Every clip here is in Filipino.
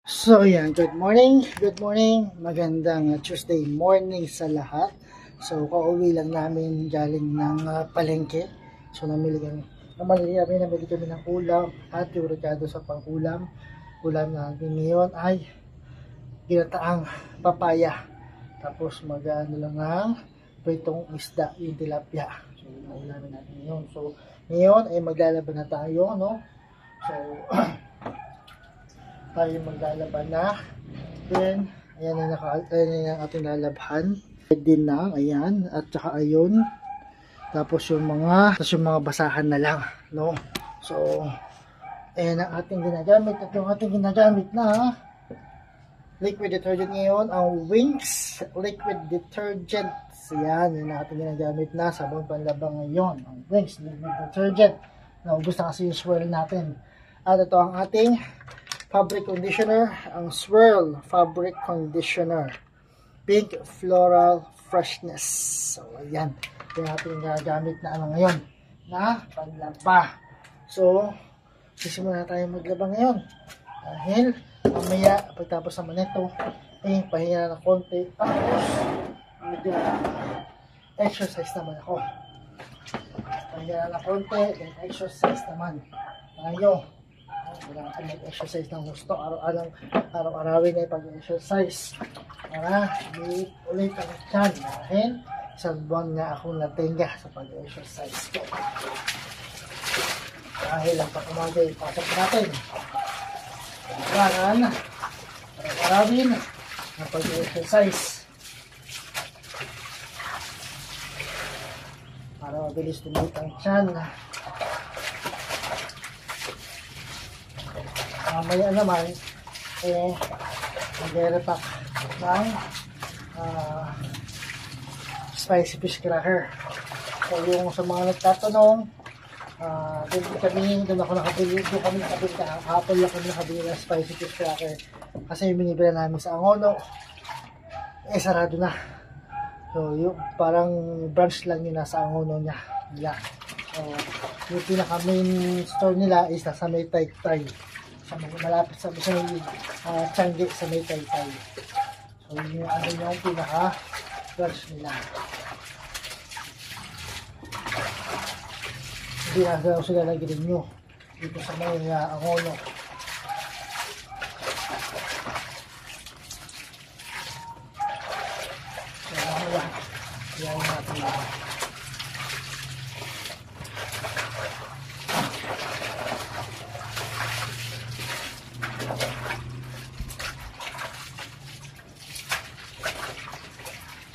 So yan, good morning, magandang Tuesday morning sa lahat. So kauwi lang namin galing ng palengke. So namili kami ng ulam at yung rekado sa pang-ulam. Ulam natin ngayon ay ginataang papaya. Tapos mag-ano lang ng pritong isda, yung tilapia. So yun ang ulamin natin ngayon. So ngayon ay maglalaban na tayo, no? So tayo maglalaban na. Then, ayan na yung ating lalabhan. Din na, ayan. At saka ayun. Tapos yung mga basahan na lang, no? So, ayan ang ating ginagamit. At yung ating ginagamit na liquid detergent ngayon, ang Winks liquid detergent. Ayan, yun ang ating ginagamit na sabon panlabang ngayon. Ang Winks liquid detergent. Naubos na kasi yung swirl natin. At ito ang ating fabric conditioner, ang Swirl fabric conditioner, pink floral freshness. So ayan, yung ating gagamit na ngayon na panlaba. So sisimula na tayo maglaba ngayon dahil mamaya pagtapos naman ito pahinga na ng konti, tapos medyo exercise naman ako. Pahinga na ng konti, then exercise naman tayo. Kailangan ko mag-exercise ng gusto. Araw-arawin ay pag-exercise para ulit ang tiyan dahil isang buwan nga akong natingga sa pag-exercise ko. Dahil ang pag-umagay, pasok natin. Kailangan araw-arawin ang pag-exercise para mabilis tumit ang tiyan. Mamaya naman mag-repack ng spicy fish cracker. So yung sa mga nagtatanong, doon kami nakabili kahapon lang kami nakabili ng spicy fish cracker kasi yung binibila namin sa Angono sarado na. So yung parang branch lang yun nasa Angono nila. So yung pinaka main store nila is nasa may Taytay, sa malapit sa may Changi sa may Taytay. So yun yung pinaka branch nila. Hindi na sila lagyan nyo dito sa may Angono. So yan natin lang.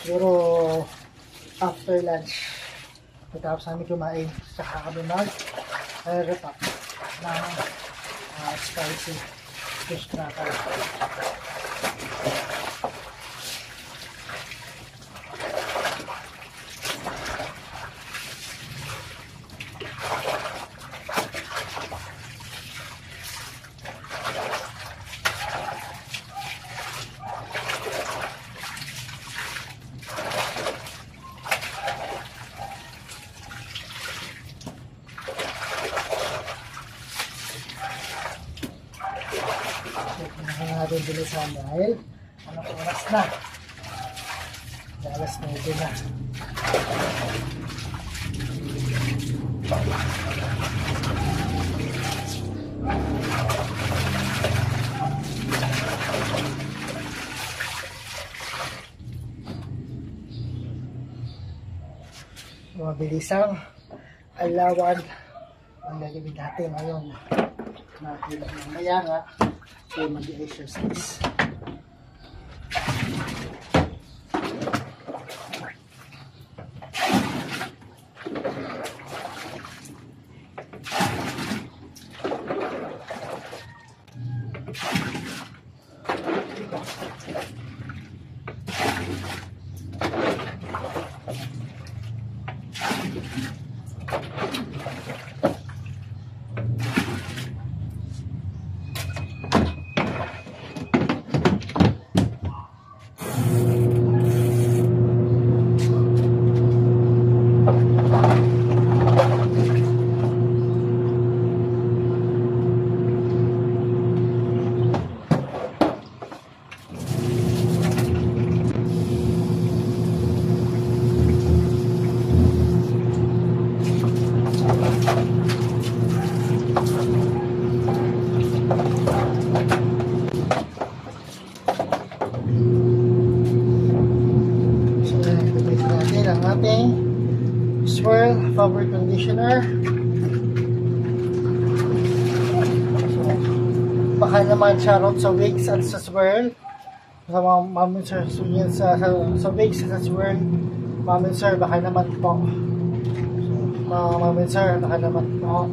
Siguro after lunch pagkatapos namin kumain saka kami mag-repack ng spicy fish cracker. Natin bilisan dahil anong oras na? Alas 9 na. Mabilisang alawan ang gagawin natin ngayon. Mamaya nga so mag-exercise. conditioner. So, baka naman shoutout sa Wigs at sa Swirl. Sa mga Ma'am and Sir sa Wigs at sa Swirl. Ma'am and Sir, baka naman po. So, Ma'am and Sir, baka naman po.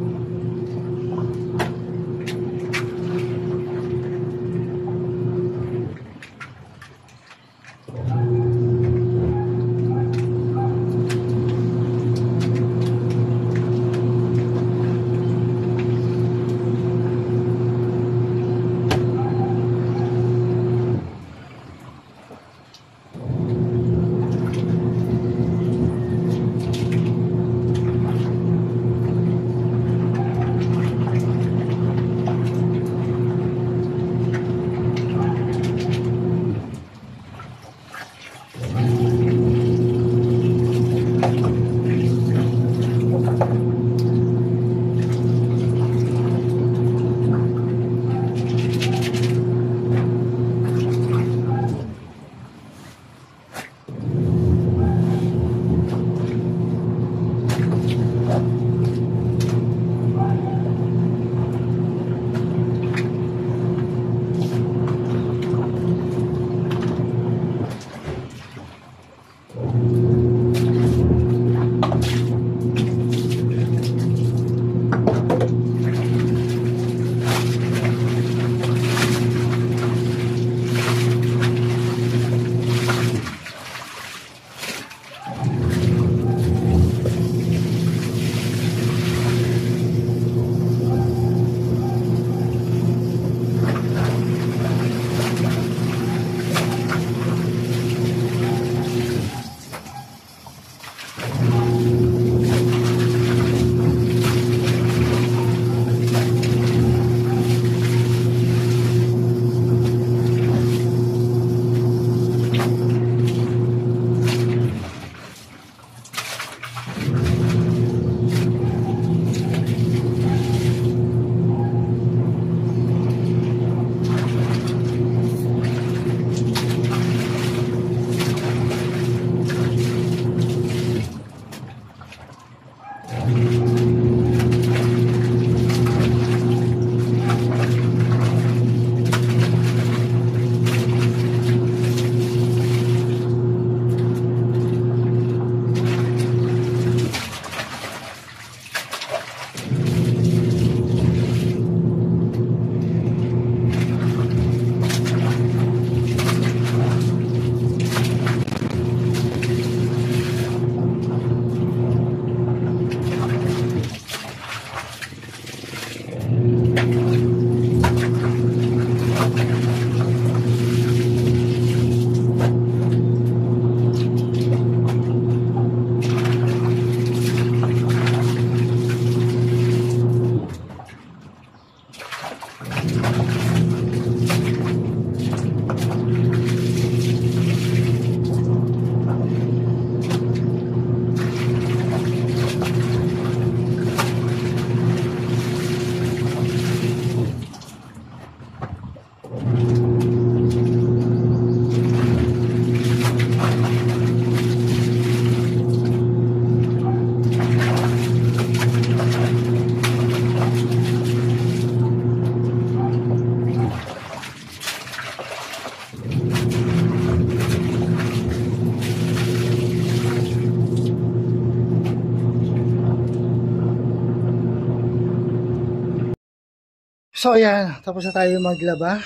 So ayan, tapos na tayo maglaba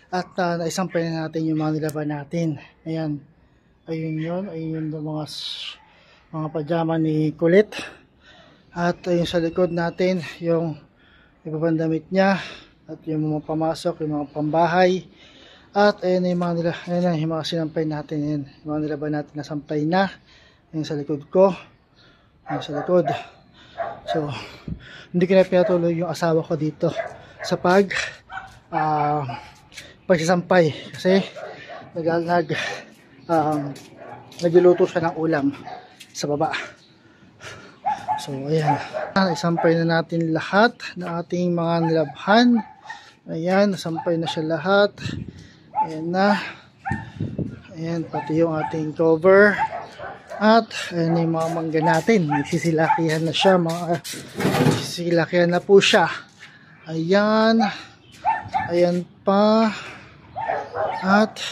at naisampay na natin yung mga nilaba natin. Ayan, ayun yun, ayun yung mga pajama ni Kulit. At ayun sa likod natin yung ibang damit niya at yung mga pamasok, yung mga pambahay. At ayun na yung mga yung mga sinampay natin, yun, yung mga nilaba natin na sampay na. Ayun sa likod ko, ayun sa likod. So, hindi ko na pinatuloy yung asawa ko dito sa pagsasampay kasi nagluluto siya ng ulam sa baba. So ayan, isampay na natin lahat ng ating mga nilabhan. Ayan, nasampay na siya lahat. Ayan na. Ayan, pati yung ating cover. At ayan yung mga mangga natin. Nagsisilakihan na siya. Nagsisilakihan na po siya. Ayan. Ayan pa. At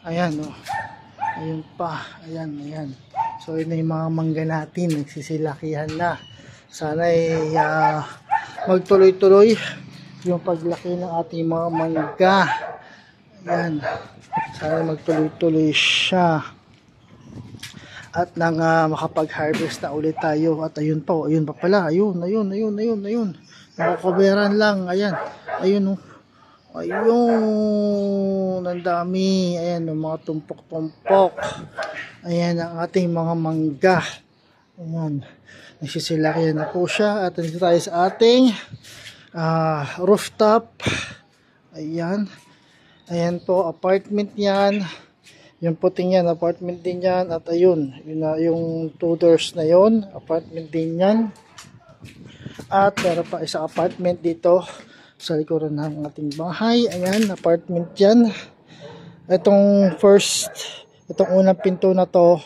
ayan o. Ayan pa. Ayan, ayan. So yun na yung mga mangga natin. Nagsisilakihan na. Sana ay magtuloy-tuloy yung paglaki ng ating mga mangga. Ayan. Sana magtuloy-tuloy siya. At nang makapag-harvest na ulit tayo. At ayun po, ayun pa pala. Ayun. Nakakoberan lang. Ayan. Ayun o. Ayun. Ang dami. Ayan o, mga tumpok-tumpok. Ayan ang ating mga mangga. Ayan. Nagsisilakihan na po siya. At nandito tayo sa ating rooftop. Ayan. Ayan po, apartment yan. Yung puting yan, apartment din yan. At ayun, yung 2 doors na yon, apartment din yan. At meron pa isang apartment dito sa likuran ng ating bahay. Ayan, apartment yan. Itong unang pinto na to,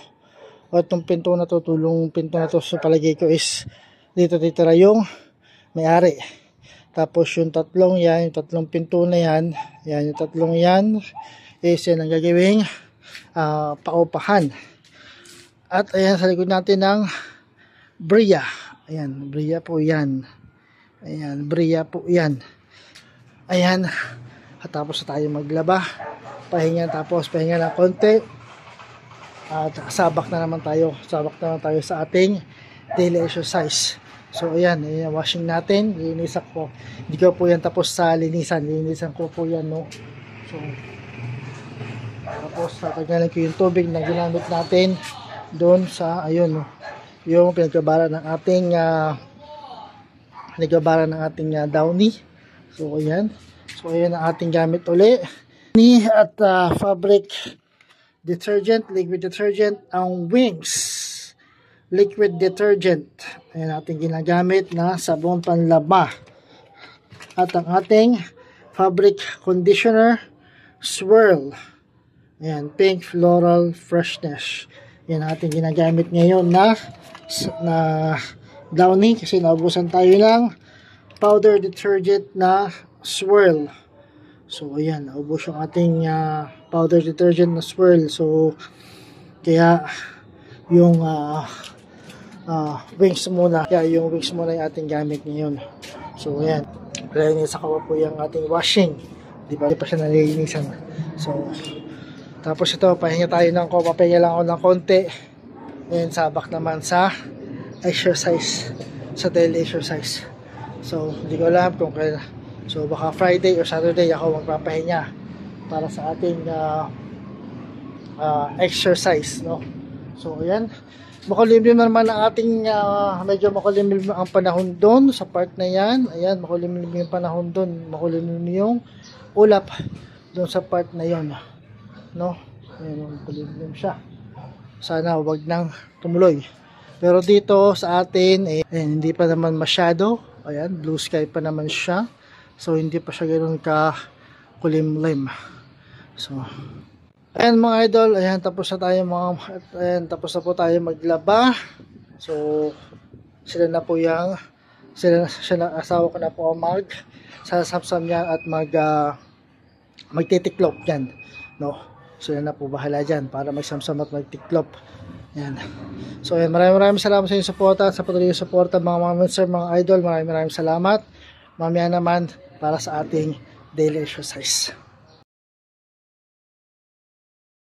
o itong pinto na to, tulong pinto na to sa palagay ko is dito titira yung may-ari. Tapos yung tatlong yan, yung tatlong pinto na yan, yung tatlong yan, is yan ang gagawing paupahan. At ayan sa likod natin ng Bria. Ayan, Bria po yan. Ayan, Bria po yan. Ayan. At tapos na tayo maglaba. Pahinga ng konti. At sabak na naman tayo. Sabak na naman tayo sa ating daily exercise. So ayan, washing natin. Linisan ko. Hindi ko po yan tapos sa linisan. Linisan ko po yan, no. So tapos tatanggalin ko yung tubig na ginamit natin doon sa ayun, no, yung pinagkabara ng ating downy. So ayan ang ating gamit uli. At fabric detergent, liquid detergent, ang Wings liquid detergent. Ayan ating ginagamit na sabon panlaba. At ang ating fabric conditioner, Swirl. Ayan, Pink Floral Freshness. Yan ating ginagamit ngayon na downy kasi naubusan tayo ng powder detergent na Swirl. So ayan, naubos yung ating powder detergent na Swirl. So kaya yung Wings muna. Kaya yung Wings muna yung ating gamit ngayon. So ayan, nalinisan ko po yung ating washing. Di pa siya nalilinisan. So tapos ito, pahinga lang ako ng konti. And sabak naman sa exercise, sa daily exercise. So, hindi ko alam kung kailan. So, baka Friday or Saturday ako magpapahinga para sa ating exercise, no? So, ayan. Makulimlim naman ang ating, medyo makulimlim ang panahon doon sa part na yan. Ayan, makulimlim yung panahon doon. Makulimlim yung ulap doon sa part na yon, no? Ayun, makulimlim siya. Sana wag nang tumuloy. Pero dito sa atin, ayan, hindi pa naman masyado. Ayan, blue sky pa naman siya. So, hindi pa siya ganoon ka kulimlim. So, ayan mga idol, ayan, tapos na po tayo maglaba. So, sila na asawa ko na po sasapsam niya at magtitiklop yan, no? Sila na po bahala dyan para magsamsam at magtiklop. Ayan. So, ayan, maraming salamat sa inyong suporta, sa patuloy yung suporta mga idol. Maraming salamat. Mamaya naman para sa ating daily exercise.